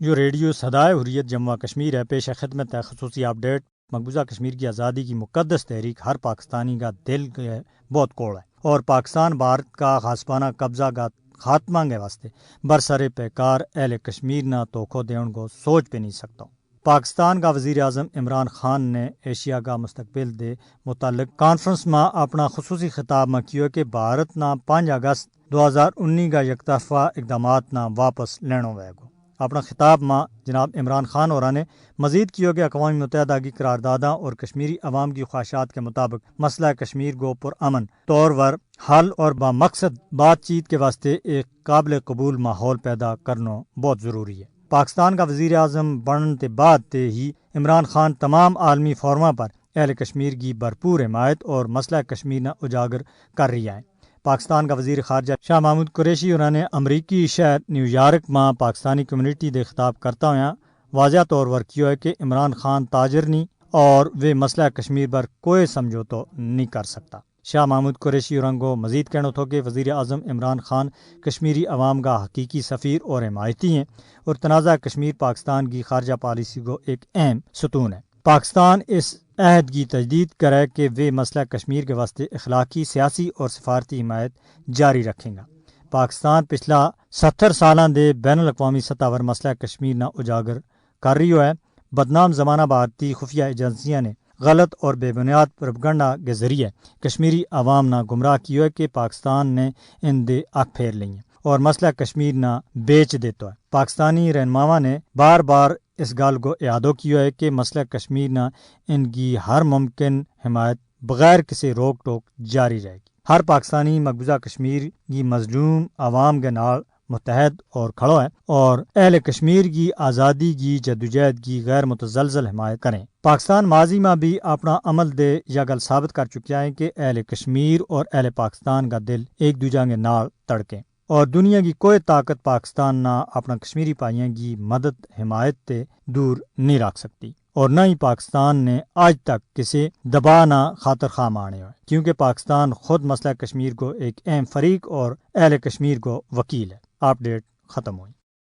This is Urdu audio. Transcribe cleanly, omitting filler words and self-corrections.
جو ریڈیو صدائے حریت جموں کشمیر ہے، پیش خدمت ہے خصوصی اپڈیٹ۔ مقبوضہ کشمیر کی آزادی کی مقدس تحریک ہر پاکستانی کا دل کے بہت کوڑ ہے، اور پاکستان بھارت کا غاصبانہ قبضہ کا خاتمہ کے واسطے برسر پیکار اہل کشمیر نہ توکھو دیون کو سوچ پہ نہیں سکتا ہوں۔ پاکستان کا وزیر اعظم عمران خان نے ایشیا کا مستقبل دے متعلق کانفرنس میں اپنا خصوصی خطاب میں کیا کہ بھارت نہ 5 اگست 2019 کا یک طرفہ اقدامات نہ واپس لینو وے گو۔ اپنا خطاب میں جناب عمران خان اور نے مزید کیا کہ اقوام متحدہ کی قرارداداں اور کشمیری عوام کی خواہشات کے مطابق مسئلہ کشمیر کو پرامن طور پر حل اور بامقصد بات چیت کے واسطے ایک قابل قبول ماحول پیدا کرنا بہت ضروری ہے۔ پاکستان کا وزیر اعظم بننے کے بعد تے ہی عمران خان تمام عالمی فورما پر اہل کشمیر کی بھرپور حمایت اور مسئلہ کشمیر نہ اجاگر کر رہی ہے۔ پاکستان کا وزیر خارجہ شاہ محمود قریشی اور نے امریکی شہر نیو یارک میں پاکستانی کمیونٹی دے خطاب کرتا ہوا واضح طور پر کیا ہے کہ عمران خان تاجر نہیں اور وہ مسئلہ کشمیر پر کوئی سمجھوتو نہیں کر سکتا۔ شاہ محمود قریشی اور کو مزید کہنا تھا کہ وزیر اعظم عمران خان کشمیری عوام کا حقیقی سفیر اور حمایتی ہیں، اور تنازع کشمیر پاکستان کی خارجہ پالیسی کو ایک اہم ستون ہے۔ پاکستان اس عہد کی تجدید کرے کہ وہ مسئلہ کشمیر کے واسطے اخلاقی، سیاسی اور سفارتی حمایت جاری رکھیں گا۔ پاکستان پچھلا 70 سالاں دے بین الاقوامی سطح پر مسئلہ کشمیر نہ اجاگر کر رہی ہے۔ بدنام زمانہ بھارتی خفیہ ایجنسیاں نے غلط اور بے بنیاد پروپیگنڈا کے ذریعے کشمیری عوام نہ گمراہ کیا ہے کہ پاکستان نے ان دے آنکھ پھیر لی ہیں اور مسئلہ کشمیر نہ بیچ دیتا ہے۔ پاکستانی رہنماؤں نے بار بار اس گال کو اعادہ کیا ہے کہ مسئلہ کشمیر نہ ان کی ہر ممکن حمایت بغیر کسی روک ٹوک جاری رہے گی۔ ہر پاکستانی مقبوضہ کشمیر کی مظلوم عوام کے نال متحد اور کھڑو ہے، اور اہل کشمیر کی آزادی کی جدوجہد کی غیر متزلزل حمایت کریں۔ پاکستان ماضی میں بھی اپنا عمل دے یہ گل ثابت کر چکا ہے کہ اہل کشمیر اور اہل پاکستان کا دل ایک دوجہ کے نال تڑکیں، اور دنیا کی کوئی طاقت پاکستان نہ اپنا کشمیری بھائیوں کی مدد حمایت تے دور نہیں رکھ سکتی، اور نہ ہی پاکستان نے آج تک کسی دبا نہ خاطر خواہ مانے ہوئے، کیونکہ پاکستان خود مسئلہ کشمیر کو ایک اہم فریق اور اہل کشمیر کو وکیل ہے۔ اپڈیٹ ختم ہوئی۔